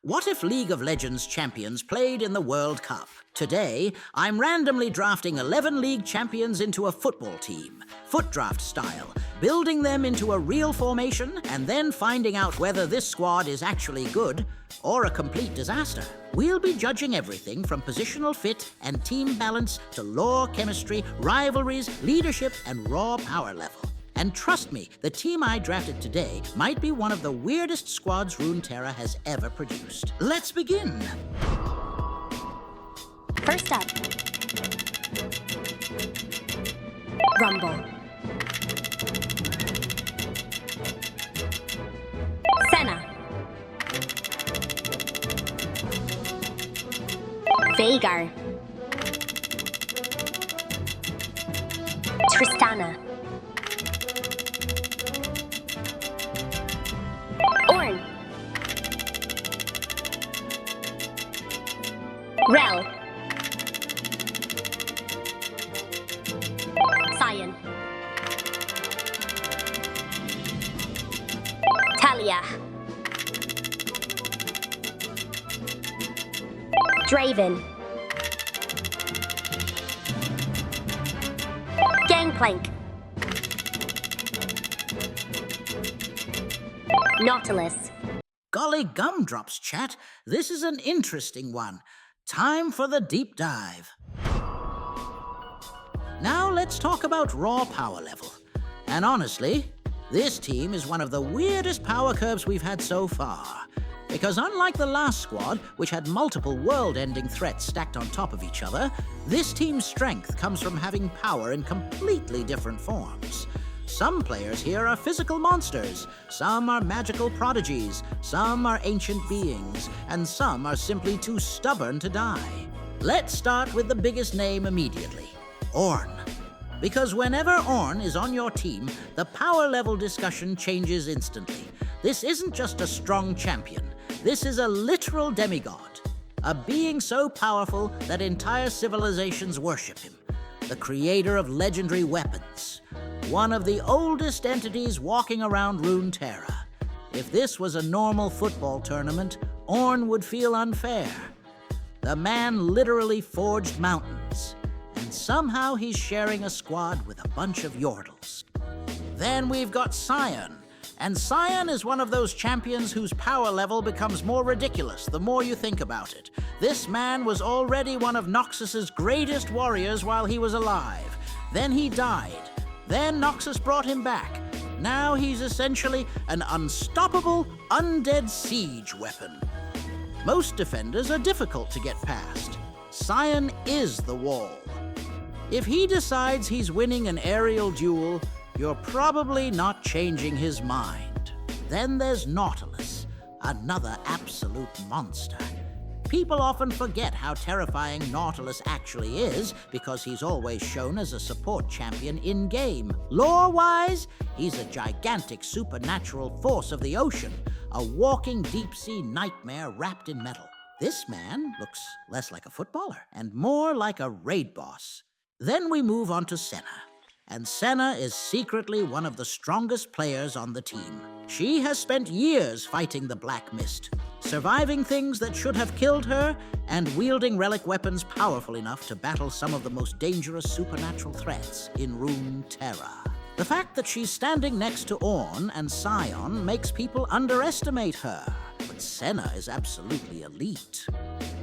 What if League of Legends champions played in the World Cup? Today, I'm randomly drafting 11 league champions into a football team, FUT Draft style, building them into a real formation and then finding out whether this squad is actually good or a complete disaster. We'll be judging everything from positional fit and team balance to lore, chemistry, rivalries, leadership, and raw power level. And trust me, the team I drafted today might be one of the weirdest squads Runeterra has ever produced. Let's begin. First up, Rumble. Senna. Veigar. Tristana. Ornn. Rell. Sion. Taliyah. Draven. Gangplank. Nautilus. Golly gumdrops, chat. This is an interesting one. Time for the deep dive. Now let's talk about raw power level. And honestly, this team is one of the weirdest power curves we've had so far. Because unlike the last squad, which had multiple world-ending threats stacked on top of each other, this team's strength comes from having power in completely different forms. Some players here are physical monsters, some are magical prodigies, some are ancient beings, and some are simply too stubborn to die. Let's start with the biggest name immediately, Ornn. Because whenever Ornn is on your team, the power level discussion changes instantly. This isn't just a strong champion, this is a literal demigod. A being so powerful that entire civilizations worship him. The creator of legendary weapons. One of the oldest entities walking around Runeterra. If this was a normal football tournament, Ornn would feel unfair. The man literally forged mountains, and somehow he's sharing a squad with a bunch of yordles. Then we've got Sion, and Sion is one of those champions whose power level becomes more ridiculous the more you think about it. This man was already one of Noxus's greatest warriors while he was alive. Then he died. Then Noxus brought him back. Now he's essentially an unstoppable, undead siege weapon. Most defenders are difficult to get past. Sion is the wall. If he decides he's winning an aerial duel, you're probably not changing his mind. Then there's Nautilus, another absolute monster. People often forget how terrifying Nautilus actually is because he's always shown as a support champion in-game. Lore-wise, he's a gigantic supernatural force of the ocean, a walking deep-sea nightmare wrapped in metal. This man looks less like a footballer and more like a raid boss. Then we move on to Senna. And Senna is secretly one of the strongest players on the team. She has spent years fighting the Black Mist, surviving things that should have killed her, and wielding relic weapons powerful enough to battle some of the most dangerous supernatural threats in Runeterra. The fact that she's standing next to Ornn and Sion makes people underestimate her, but Senna is absolutely elite.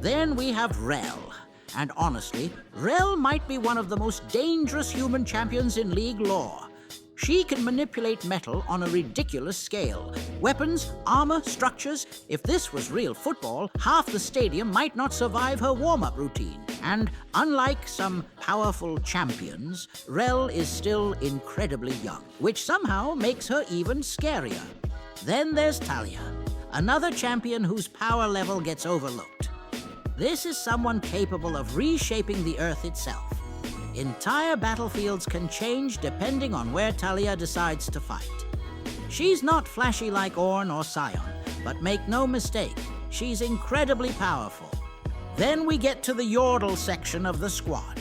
Then we have Rell. And honestly, Rell might be one of the most dangerous human champions in League lore. She can manipulate metal on a ridiculous scale. Weapons, armor, structures. If this was real football, half the stadium might not survive her warm-up routine. And unlike some powerful champions, Rell is still incredibly young, which somehow makes her even scarier. Then there's Taliyah, another champion whose power level gets overlooked. This is someone capable of reshaping the Earth itself. Entire battlefields can change depending on where Taliyah decides to fight. She's not flashy like Ornn or Sion, but make no mistake, she's incredibly powerful. Then we get to the Yordle section of the squad.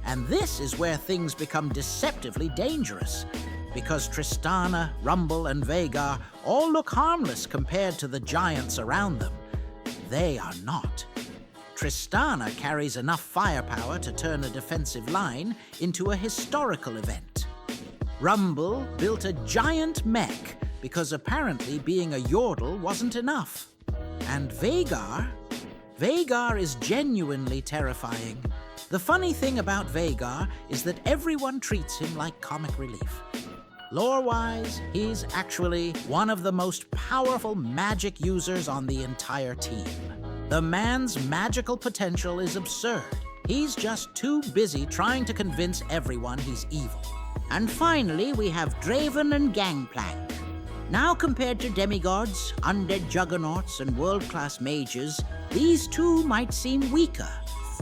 And this is where things become deceptively dangerous. because Tristana, Rumble, and Veigar all look harmless compared to the giants around them. they are not. Tristana carries enough firepower to turn a defensive line into a historical event. Rumble built a giant mech because apparently being a yordle wasn't enough. And Veigar is genuinely terrifying. The funny thing about Veigar is that everyone treats him like comic relief. Lore-wise, he's actually one of the most powerful magic users on the entire team. The man's magical potential is absurd. He's just too busy trying to convince everyone he's evil. And finally, we have Draven and Gangplank. Now compared to demigods, undead juggernauts, and world-class mages, these two might seem weaker.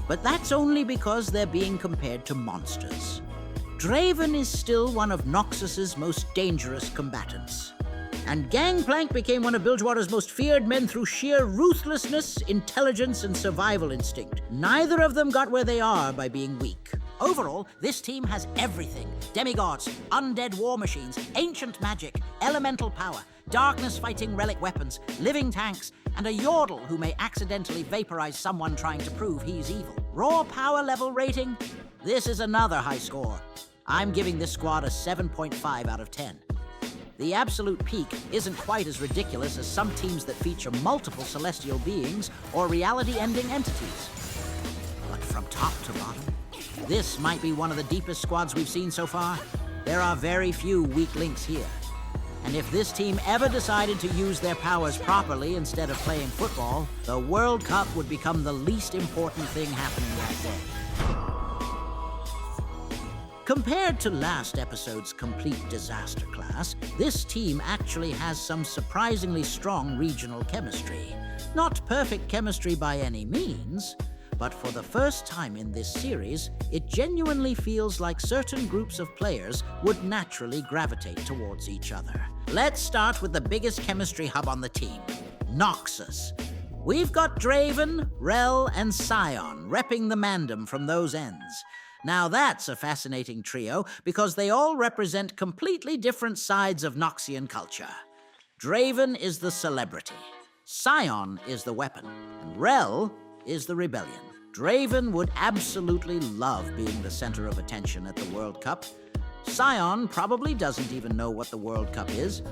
But that's only because they're being compared to monsters. Draven is still one of Noxus's most dangerous combatants. And Gangplank became one of Bilgewater's most feared men through sheer ruthlessness, intelligence, and survival instinct. Neither of them got where they are by being weak. Overall, this team has everything. Demigods, undead war machines, ancient magic, elemental power, darkness-fighting relic weapons, living tanks, and a yordle who may accidentally vaporize someone trying to prove he's evil. Raw power level rating? This is another high score. I'm giving this squad a 7.5 out of 10. The absolute peak isn't quite as ridiculous as some teams that feature multiple celestial beings or reality-ending entities. But from top to bottom, this might be one of the deepest squads we've seen so far. There are very few weak links here. And if this team ever decided to use their powers properly instead of playing football, the World Cup would become the least important thing happening that day. Compared to last episode's complete disaster class, this team actually has some surprisingly strong regional chemistry. Not perfect chemistry by any means, but for the first time in this series, it genuinely feels like certain groups of players would naturally gravitate towards each other. Let's start with the biggest chemistry hub on the team, Noxus. We've got Draven, Rell, and Sion repping the mandem from those ends. Now that's a fascinating trio because they all represent completely different sides of Noxian culture. Draven is the celebrity, Sion is the weapon, and Rell is the rebellion. Draven would absolutely love being the center of attention at the World Cup. Sion probably doesn't even know what the World Cup is,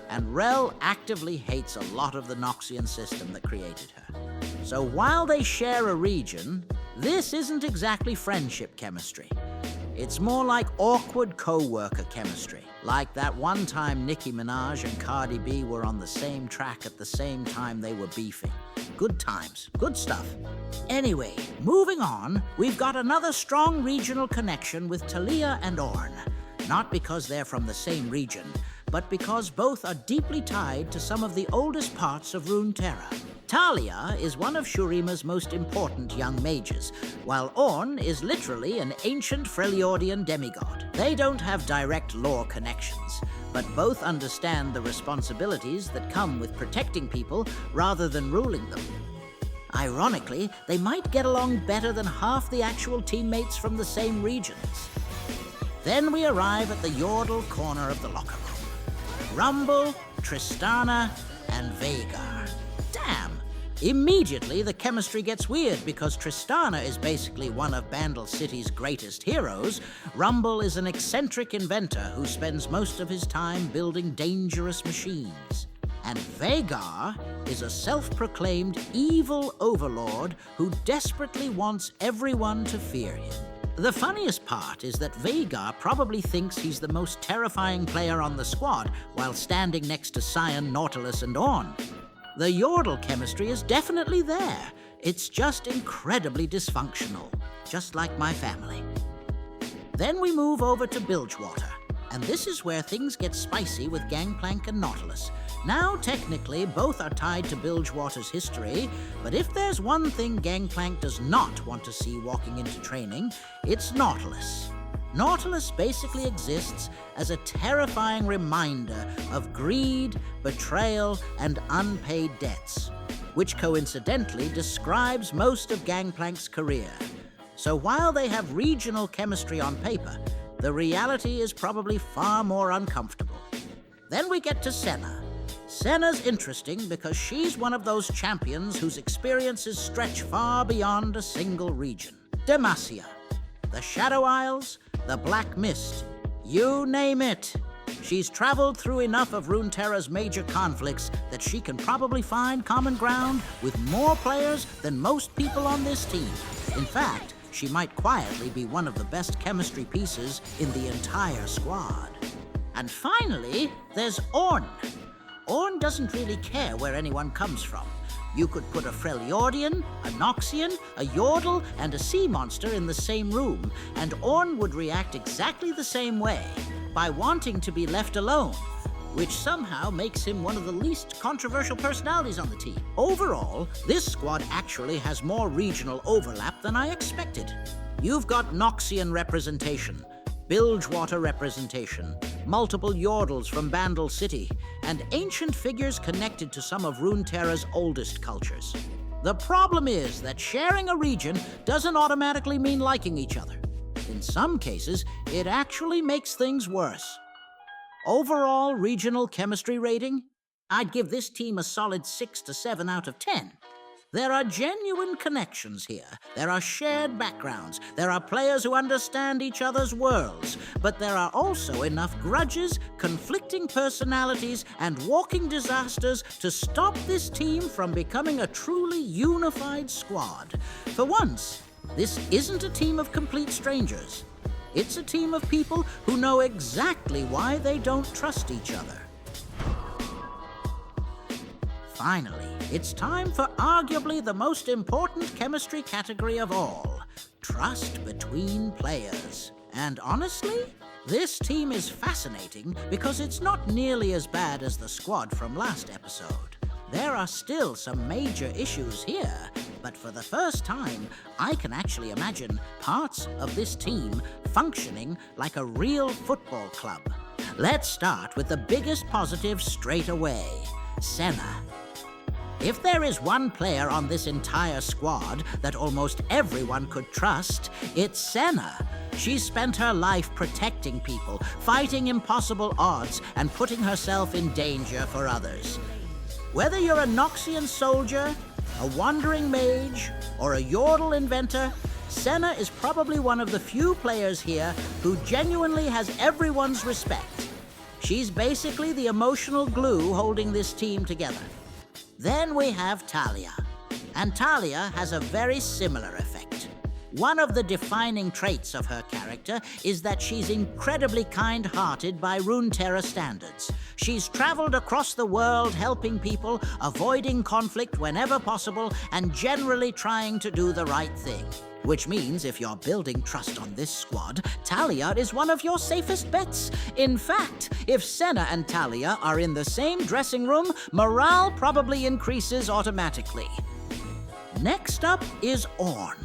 and Rell actively hates a lot of the Noxian system that created her. So while they share a region, this isn't exactly friendship chemistry. It's more like awkward co-worker chemistry, like that one time Nicki Minaj and Cardi B were on the same track at the same time they were beefing. Good times, good stuff. Anyway, moving on, we've got another strong regional connection with Taliyah and Ornn. Not because they're from the same region, but because both are deeply tied to some of the oldest parts of Runeterra. Taliyah is one of Shurima's most important young mages, while Ornn is literally an ancient Freljordian demigod. They don't have direct lore connections, but both understand the responsibilities that come with protecting people rather than ruling them. Ironically, they might get along better than half the actual teammates from the same regions. Then we arrive at the yordle corner of the locker room. Rumble, Tristana, and Veigar. Damn! Immediately, the chemistry gets weird because Tristana is basically one of Bandle City's greatest heroes. Rumble is an eccentric inventor who spends most of his time building dangerous machines. And Veigar is a self-proclaimed evil overlord who desperately wants everyone to fear him. The funniest part is that Veigar probably thinks he's the most terrifying player on the squad while standing next to Sion, Nautilus, and Ornn. The yordle chemistry is definitely there. It's just incredibly dysfunctional, just like my family. Then we move over to Bilgewater, and this is where things get spicy with Gangplank and Nautilus. Now, technically, both are tied to Bilgewater's history, but if there's one thing Gangplank does not want to see walking into training, it's Nautilus. Nautilus basically exists as a terrifying reminder of greed, betrayal, and unpaid debts, which coincidentally describes most of Gangplank's career. So while they have regional chemistry on paper, the reality is probably far more uncomfortable. Then we get to Senna. Senna's interesting because she's one of those champions whose experiences stretch far beyond a single region. Demacia, the Shadow Isles, the Black Mist, you name it. She's traveled through enough of Runeterra's major conflicts that she can probably find common ground with more players than most people on this team. In fact, she might quietly be one of the best chemistry pieces in the entire squad. And finally, there's Ornn. Ornn doesn't really care where anyone comes from. You could put a Freljordian, a Noxian, a Yordle, and a sea monster in the same room, and Ornn would react exactly the same way, by wanting to be left alone, which somehow makes him one of the least controversial personalities on the team. Overall, this squad actually has more regional overlap than I expected. You've got Noxian representation, Bilgewater representation, multiple Yordles from Bandle City, and ancient figures connected to some of Runeterra's oldest cultures. The problem is that sharing a region doesn't automatically mean liking each other. In some cases, it actually makes things worse. Overall regional chemistry rating? I'd give this team a solid 6 to 7 out of 10. There are genuine connections here. There are shared backgrounds. There are players who understand each other's worlds. But there are also enough grudges, conflicting personalities, and walking disasters to stop this team from becoming a truly unified squad. For once, this isn't a team of complete strangers. It's a team of people who know exactly why they don't trust each other. Finally, it's time for arguably the most important chemistry category of all, trust between players. And honestly, this team is fascinating because it's not nearly as bad as the squad from last episode. There are still some major issues here, but for the first time, I can actually imagine parts of this team functioning like a real football club. Let's start with the biggest positive straight away, Senna. If there is one player on this entire squad that almost everyone could trust, it's Senna. She's spent her life protecting people, fighting impossible odds, and putting herself in danger for others. Whether you're a Noxian soldier, a wandering mage, or a Yordle inventor, Senna is probably one of the few players here who genuinely has everyone's respect. She's basically the emotional glue holding this team together. Then we have Taliyah, and Taliyah has a very similar effect. One of the defining traits of her character is that she's incredibly kind-hearted by Runeterra standards. She's traveled across the world helping people, avoiding conflict whenever possible, and generally trying to do the right thing. Which means if you're building trust on this squad, Taliyah is one of your safest bets. In fact, if Senna and Taliyah are in the same dressing room, morale probably increases automatically. Next up is Ornn.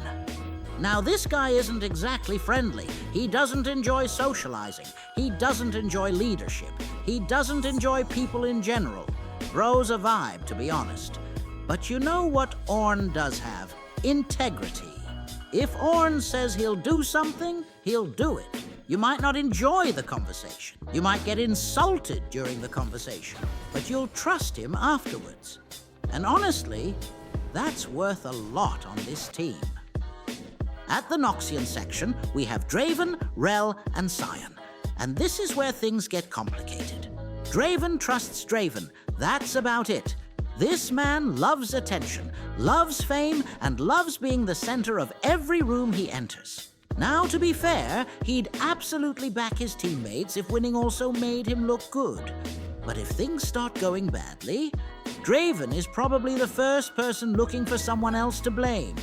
Now, this guy isn't exactly friendly. He doesn't enjoy socializing. He doesn't enjoy leadership. He doesn't enjoy people in general. Bro's a vibe, to be honest. But you know what Ornn does have? Integrity. If Ornn says he'll do something, he'll do it. You might not enjoy the conversation. You might get insulted during the conversation. But you'll trust him afterwards. And honestly, that's worth a lot on this team. At the Noxian section, we have Draven, Rell, and Sion. And this is where things get complicated. Draven trusts Draven. That's about it. This man loves attention, loves fame, and loves being the center of every room he enters. Now, to be fair, he'd absolutely back his teammates if winning also made him look good. But if things start going badly, Draven is probably the first person looking for someone else to blame.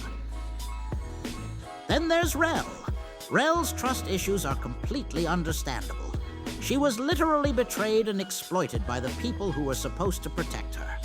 Then there's Rell. Rell's trust issues are completely understandable. She was literally betrayed and exploited by the people who were supposed to protect her.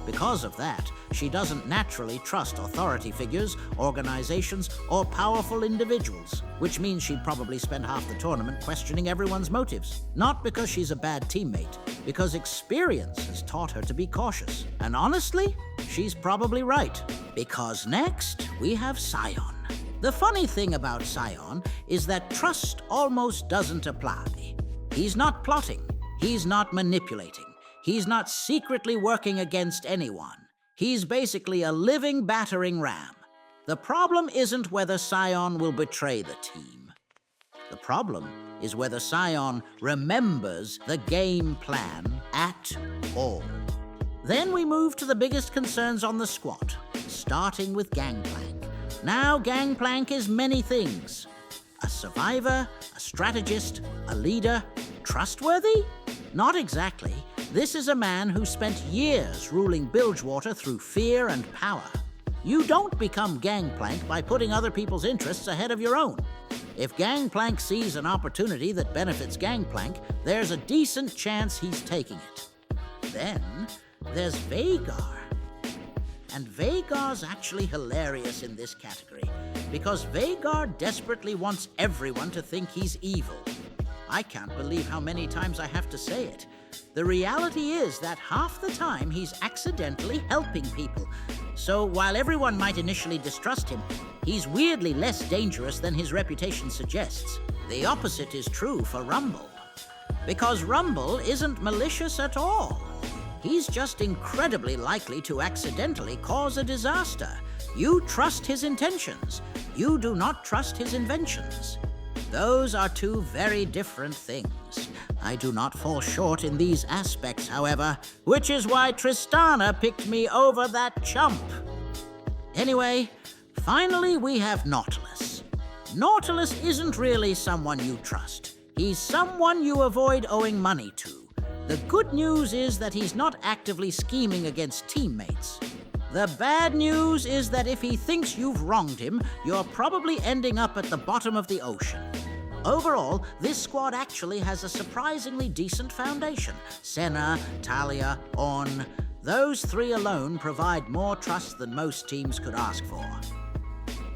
Because of that, she doesn't naturally trust authority figures, organizations, or powerful individuals, which means she'd probably spend half the tournament questioning everyone's motives. Not because she's a bad teammate, because experience has taught her to be cautious. And honestly, she's probably right. Because next, we have Sion. The funny thing about Sion is that trust almost doesn't apply. He's not plotting. He's not manipulating. He's not secretly working against anyone. He's basically a living battering ram. The problem isn't whether Sion will betray the team. The problem is whether Sion remembers the game plan at all. Then we move to the biggest concerns on the squad, starting with Gangplank. Now, Gangplank is many things. A survivor, a strategist, a leader. Trustworthy? Not exactly. This is a man who spent years ruling Bilgewater through fear and power. You don't become Gangplank by putting other people's interests ahead of your own. If Gangplank sees an opportunity that benefits Gangplank, there's a decent chance he's taking it. Then there's Veigar. And Veigar's actually hilarious in this category, because Veigar desperately wants everyone to think he's evil. I can't believe how many times I have to say it. The reality is that half the time he's accidentally helping people. So while everyone might initially distrust him, he's weirdly less dangerous than his reputation suggests. The opposite is true for Rumble. Because Rumble isn't malicious at all. He's just incredibly likely to accidentally cause a disaster. You trust his intentions. You do not trust his inventions. Those are two very different things. I do not fall short in these aspects, however, which is why Tristana picked me over that chump. Anyway, finally we have Nautilus. Nautilus isn't really someone you trust. He's someone you avoid owing money to. The good news is that he's not actively scheming against teammates. The bad news is that if he thinks you've wronged him, you're probably ending up at the bottom of the ocean. Overall, this squad actually has a surprisingly decent foundation. Senna, Taliyah, Ornn. Those three alone provide more trust than most teams could ask for.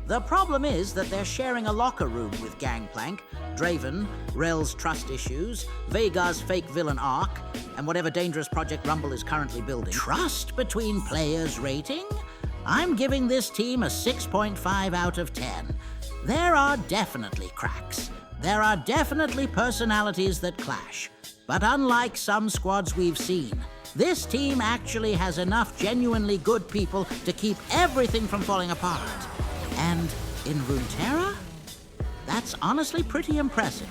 The problem is that they're sharing a locker room with Gangplank, Draven, Rell's trust issues, Veigar's fake villain arc, and whatever dangerous project Rumble is currently building. Trust between players rating? I'm giving this team a 6.5 out of 10. There are definitely cracks. There are definitely personalities that clash. But unlike some squads we've seen, this team actually has enough genuinely good people to keep everything from falling apart. And in Runeterra, that's honestly pretty impressive.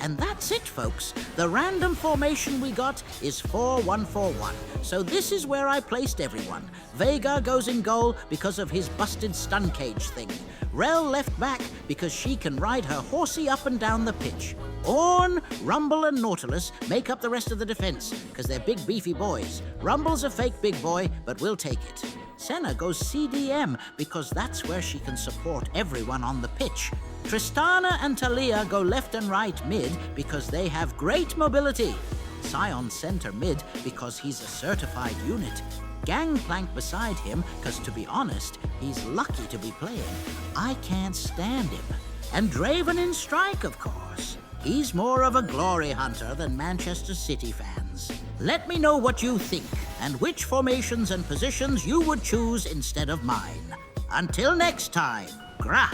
And that's it, folks. The random formation we got is 4-1-4-1. So this is where I placed everyone. Veigar goes in goal because of his busted stun cage thing. Rell left back because she can ride her horsey up and down the pitch. Ornn, Rumble, and Nautilus make up the rest of the defense because they're big beefy boys. Rumble's a fake big boy, but we'll take it. Senna goes CDM because that's where she can support everyone on the pitch. Tristana and Taliyah go left and right mid because they have great mobility. Sion center mid because he's a certified unit. Gangplank beside him because, to be honest, he's lucky to be playing. I can't stand him. And Draven in strike, of course. He's more of a glory hunter than Manchester City fans. Let me know what you think and which formations and positions you would choose instead of mine. Until next time, Grah!